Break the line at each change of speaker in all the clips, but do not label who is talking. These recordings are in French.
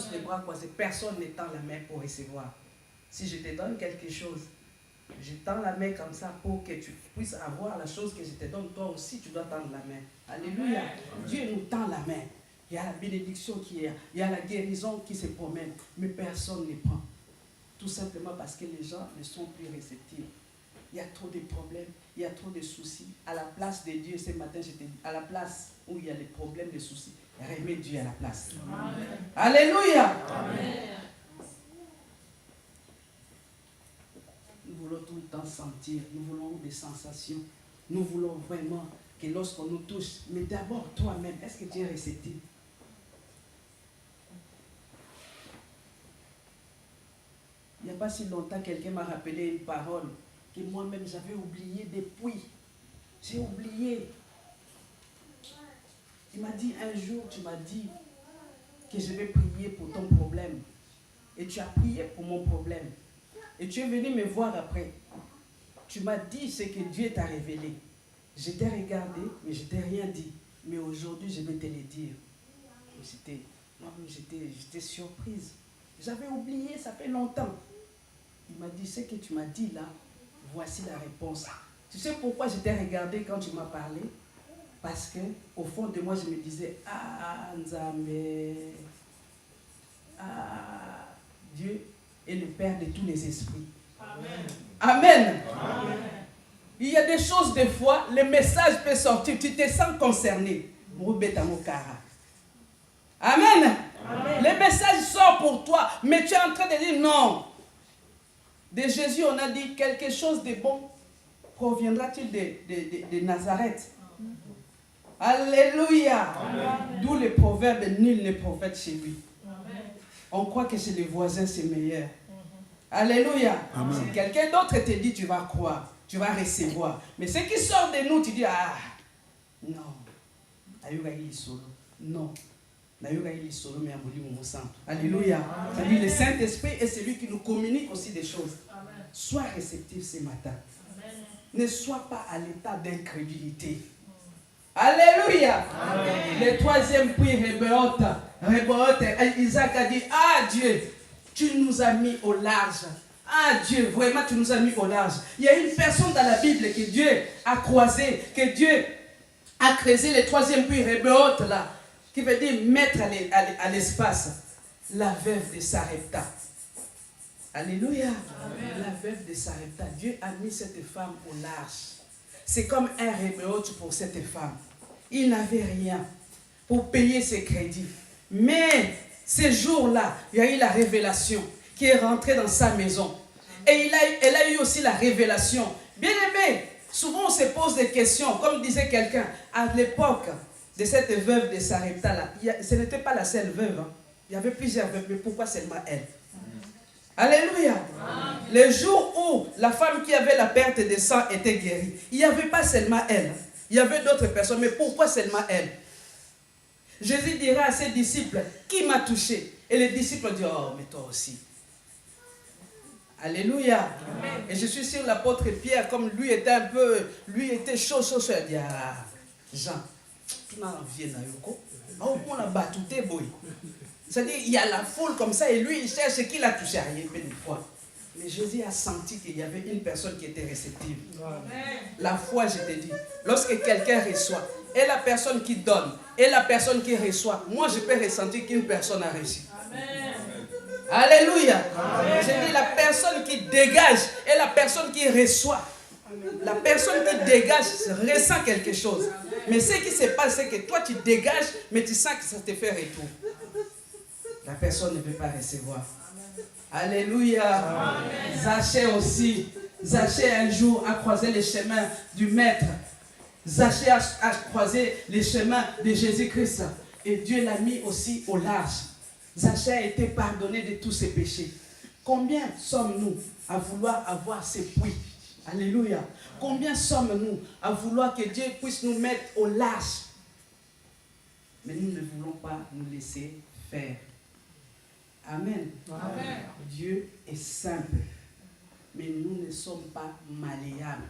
tous les bras croisés. Personne ne tend la main pour recevoir. Si je te donne quelque chose, je tends la main comme ça pour que tu puisses avoir la chose que je te donne. Toi aussi, tu dois tendre la main. Alléluia. Amen. Dieu nous tend la main. Il y a la bénédiction qui est, il y a la guérison qui se promène, mais personne ne prend. Tout simplement parce que les gens ne sont plus réceptifs. Il y a trop de problèmes, il y a trop de soucis. À la place de Dieu, ce matin, je te dis, à la place où il y a les problèmes, les soucis, remets Dieu à la place. Amen. Alléluia. Amen. Nous voulons tout le temps sentir, nous voulons des sensations. Nous voulons vraiment que lorsqu'on nous touche, mais d'abord toi-même, est-ce que tu es réceptif? Il n'y a pas si longtemps, quelqu'un m'a rappelé une parole que moi-même j'avais oublié depuis. J'ai oublié. Il m'a dit un jour, tu m'as dit que je vais prier pour ton problème. Et tu as prié pour mon problème. Et tu es venu me voir après. Tu m'as dit ce que Dieu t'a révélé. Je t'ai regardé, mais je ne t'ai rien dit. Mais aujourd'hui, je vais te le dire. Moi-même, j'étais surprise. J'avais oublié, ça fait longtemps. Il m'a dit, ce que tu m'as dit là, voici la réponse. Tu sais pourquoi je t'ai regardé quand tu m'as parlé? Parce que au fond de moi, je me disais, ah, Nzambe, ah, Dieu est le Père de tous les esprits. Amen. Amen. Amen. Il y a des choses, des fois, le message peut sortir, tu te sens concerné. Amen. Amen. Le message sort pour toi, mais tu es en train de dire non. De Jésus, on a dit quelque chose de bon proviendra-t-il de Nazareth? Alléluia. D'où le proverbe, nul n'est prophète chez lui. Amen. On croit que chez les voisins, c'est meilleur. Alléluia. Amen. Si quelqu'un d'autre te dit, tu vas croire, tu vas recevoir. Mais ce qui sort de nous, tu dis, ah, non. Non. Alléluia. C'est-à-dire le Saint-Esprit est celui qui nous communique aussi des choses. Amen. Sois réceptif ce matin. Amen. Ne sois pas à l'état d'incrédulité. Alléluia. Amen. Le troisième prix, Rebeote, Isaac a dit, ah Dieu, tu nous as mis au large. Ah Dieu, vraiment tu nous as mis au large. Il y a une personne dans la Bible que Dieu a croisée, que Dieu a creusé le troisième puits, Rebeote là, qui veut dire mettre à l'espace. La veuve de Sarepta. Alléluia. Amen. La veuve de Sarepta. Dieu a mis cette femme au large. C'est comme un Rebeote pour cette femme. Il n'avait rien pour payer ses crédits. Mais ce jour-là, il y a eu la révélation qui est rentrée dans sa maison. Et elle a eu aussi la révélation. Bien aimé, souvent on se pose des questions. Comme disait quelqu'un, à l'époque de cette veuve de Sarepta, là, ce n'était pas la seule veuve. Hein. Il y avait plusieurs veuves, mais pourquoi seulement elle? Alléluia. Amen. Le jour où la femme qui avait la perte de sang était guérie, il n'y avait pas seulement elle. Il y avait d'autres personnes, mais pourquoi seulement elle? Jésus dira à ses disciples, qui m'a touché? Et les disciples diront, oh, mais toi aussi. Alléluia. Amen. Et je suis sûr l'apôtre Pierre, comme lui était chaud, il dit, ah, Jean, tu m'as envie, on a battu tes boys. C'est-à-dire, il y a la foule comme ça, et lui, il cherche qui l'a touché à rien, une fois. Mais Jésus a senti qu'il y avait une personne qui était réceptive. Amen. La foi, je te dis, lorsque quelqu'un reçoit, et la personne qui donne, et la personne qui reçoit, moi, je peux ressentir qu'une personne a reçu. Amen. Alléluia. Amen. Je dis, la personne qui dégage, et la personne qui reçoit. La personne qui dégage ressent quelque chose. Mais ce qui se passe, c'est que toi, tu dégages, mais tu sens que ça te fait retour. La personne ne peut pas recevoir. Alléluia. Amen. Zachée aussi. Zachée un jour a croisé les chemins du Maître. Zachée a croisé les chemins de Jésus-Christ. Et Dieu l'a mis aussi au large. Zachée a été pardonné de tous ses péchés. Combien sommes-nous à vouloir avoir ces puits? Alléluia. Combien sommes-nous à vouloir que Dieu puisse nous mettre au large? Mais nous ne voulons pas nous laisser faire. Amen. Amen. Dieu est simple, mais nous ne sommes pas malléables.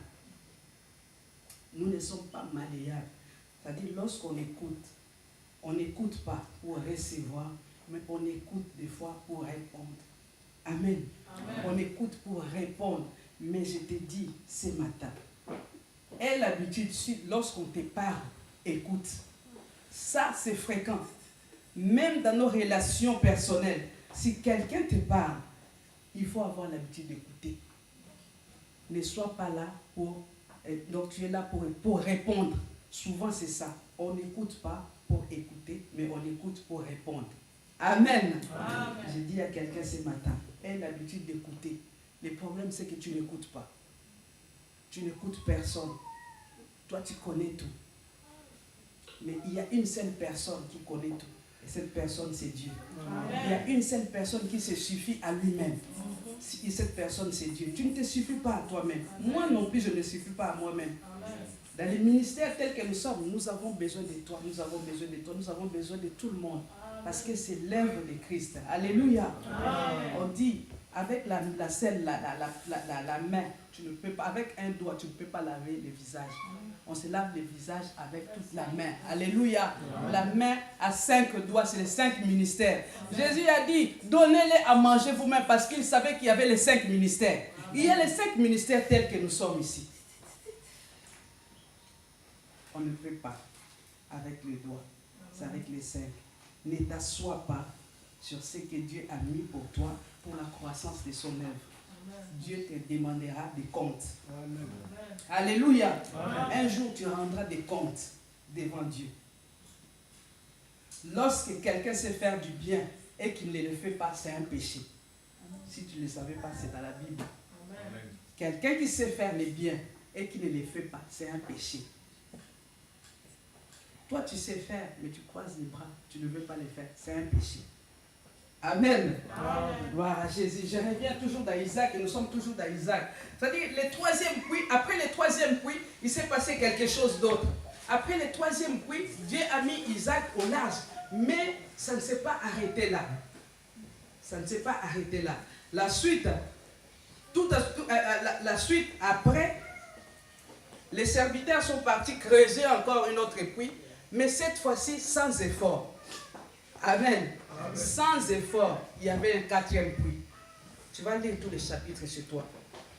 Nous ne sommes pas malléables. C'est-à-dire, lorsqu'on écoute, on n'écoute pas pour recevoir, mais on écoute des fois pour répondre. Amen. Amen. On écoute pour répondre. Mais je te dis ce matin, aie l'habitude, lorsqu'on te parle, écoute. Ça, c'est fréquent. Même dans nos relations personnelles, si quelqu'un te parle, il faut avoir l'habitude d'écouter. Ne sois pas là pour... Donc tu es là pour répondre. Souvent c'est ça. On n'écoute pas pour écouter, mais on écoute pour répondre. Amen. Amen. J'ai dit à quelqu'un ce matin, aie l'habitude d'écouter. Le problème c'est que tu n'écoutes pas. Tu n'écoutes personne. Toi tu connais tout. Mais il y a une seule personne qui connaît tout. Et cette personne c'est Dieu. Amen. Il y a une seule personne qui se suffit à lui-même. Et cette personne c'est Dieu. Tu ne te suffis pas à toi-même. Moi non plus je ne suffis pas à moi-même. Dans les ministères tels que nous sommes, nous avons besoin de toi, nous avons besoin de toi, nous avons besoin de tout le monde. Parce que c'est l'œuvre de Christ. Alléluia. Amen. On dit, avec la selle, la main, tu ne peux pas, avec un doigt, tu ne peux pas laver le visage. On se lave le visage avec toute la main. Alléluia. Amen. La main a 5 doigts, c'est les 5 ministères. Amen. Jésus a dit, donnez-les à manger vous-même parce qu'il savait qu'il y avait les 5 ministères. Amen. Il y a les 5 ministères tels que nous sommes ici. On ne fait pas avec les doigts, c'est avec les 5. Ne t'assois pas sur ce que Dieu a mis pour toi, pour la croissance de son œuvre. Amen. Dieu te demandera des comptes. Amen. Alléluia. Amen. Un jour, tu rendras des comptes devant Dieu. Lorsque quelqu'un sait faire du bien et qu'il ne le fait pas, c'est un péché. Amen. Si tu ne le savais pas, c'est dans la Bible. Amen. Quelqu'un qui sait faire le bien et qui ne le fait pas, c'est un péché. Toi, tu sais faire, mais tu croises les bras, tu ne veux pas le faire. C'est un péché. Amen. Amen. Gloire à Jésus. Je reviens toujours dans Isaac et nous sommes toujours dans Isaac. C'est-à-dire, après le troisième puits, il s'est passé quelque chose d'autre. Après le troisième puits, Dieu a mis Isaac au large. Mais ça ne s'est pas arrêté là. Ça ne s'est pas arrêté là. La suite après, les serviteurs sont partis creuser encore une autre puits. Mais cette fois-ci, sans effort. Amen. Amen. Sans effort, il y avait un 4e puits. Tu vas lire tous les chapitres chez toi.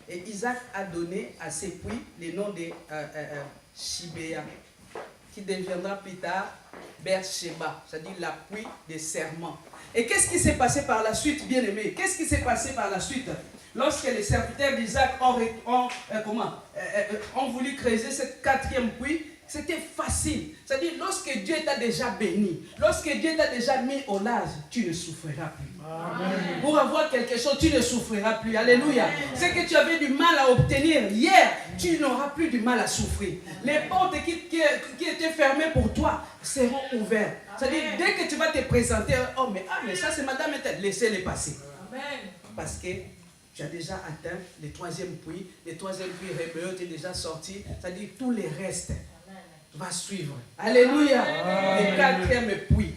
Et Isaac a donné à ces puits le nom de Shibéa, qui deviendra plus tard Beersheba, c'est-à-dire la puits des serments. Et qu'est-ce qui s'est passé par la suite, bien-aimé? Qu'est-ce qui s'est passé par la suite? Lorsque les serviteurs d'Isaac ont voulu creuser cette 4e puits, c'était facile. C'est-à-dire, lorsque Dieu t'a déjà béni, lorsque Dieu t'a déjà mis au large, tu ne souffriras plus. Amen. Pour avoir quelque chose, tu ne souffriras plus. Alléluia. Ce que tu avais du mal à obtenir hier, tu n'auras plus du mal à souffrir. Les portes qui étaient fermées pour toi seront ouvertes. C'est-à-dire, dès que tu vas te présenter, mais ça c'est madame, laissez-les passer. Amen. Parce que tu as déjà atteint le 3e puits. Le 3e puits rébellion est déjà sorti. C'est-à-dire, tous les restes va suivre. Alléluia. Le 4e puits.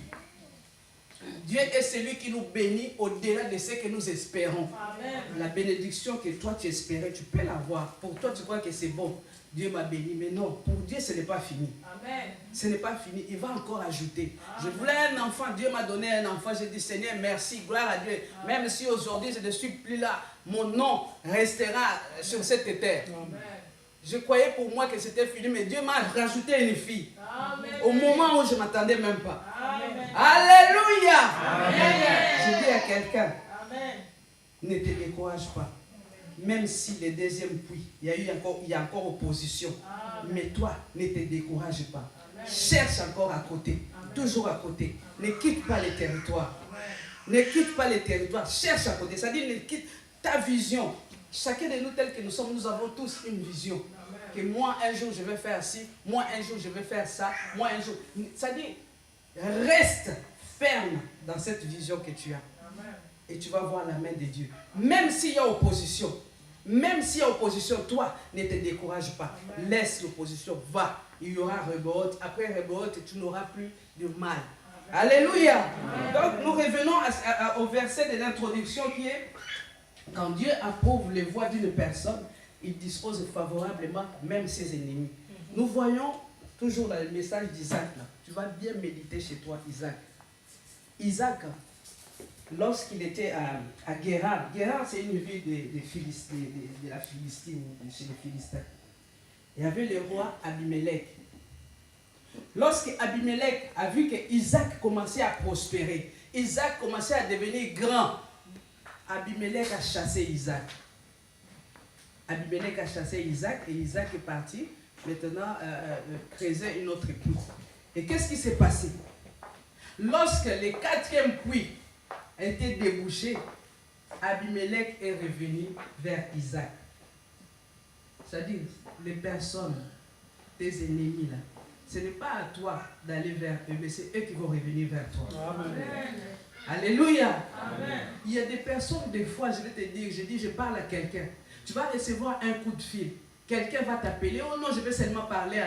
Dieu est celui qui nous bénit au-delà de ce que nous espérons. Amen. La bénédiction que toi tu espérais, tu peux l'avoir. Pour toi, tu crois que c'est bon. Dieu m'a béni. Mais non, pour Dieu, ce n'est pas fini. Amen. Ce n'est pas fini. Il va encore ajouter. Amen. Je voulais un enfant. Dieu m'a donné un enfant. J'ai dit, Seigneur, merci. Gloire à Dieu. Amen. Même si aujourd'hui, je ne suis plus là, mon nom restera sur cette terre. Amen. Je croyais pour moi que c'était fini, mais Dieu m'a rajouté une fille. Amen. Au moment où je ne m'attendais même pas. Amen. Alléluia. Amen. Je dis à quelqu'un, ne te décourage pas. Même si le 2e puits, il y a encore opposition. Amen. Mais toi, ne te décourage pas. Amen. Cherche encore à côté. Amen. Toujours à côté. Ne quitte pas les territoires. Amen. Ne quitte pas les territoires. Cherche à côté. C'est-à-dire, ne quitte ta vision. Chacun de nous, tels que nous sommes, nous avons tous une vision. Que moi, un jour, je vais faire ci. Moi, un jour, je vais faire ça. Moi, un jour. C'est-à-dire, reste ferme dans cette vision que tu as. Et tu vas voir la main de Dieu. Même s'il y a opposition. Même s'il y a opposition, toi, ne te décourage pas. Amen. Laisse l'opposition, va. Il y aura Rebeoth. Après Rebeoth, tu n'auras plus de mal. Amen. Alléluia. Amen. Donc, nous revenons au verset de l'introduction qui est: quand Dieu approuve les voies d'une personne, il dispose favorablement même ses ennemis. Nous voyons toujours dans le message d'Isaac. Tu vas bien méditer chez toi, Isaac. Isaac, lorsqu'il était à Guérard. Guérard, c'est une ville de la Philistine, chez les Philistins. Il y avait le roi Abimelech. Lorsque Abimelech a vu que Isaac commençait à prospérer, Isaac commençait à devenir grand, Abimelech a chassé Isaac. Abimelech a chassé Isaac et Isaac est parti maintenant creuser une autre puits. Et qu'est-ce qui s'est passé? Lorsque le 4e puits a été débouché, Abimelech est revenu vers Isaac. C'est-à-dire, les personnes, tes ennemis là, ce n'est pas à toi d'aller vers eux, mais c'est eux qui vont revenir vers toi. Amen. Alléluia. Amen. Il y a des personnes, des fois, je vais te dire, je parle à quelqu'un. Tu vas recevoir un coup de fil. Quelqu'un va t'appeler. Oh non, je vais seulement parler à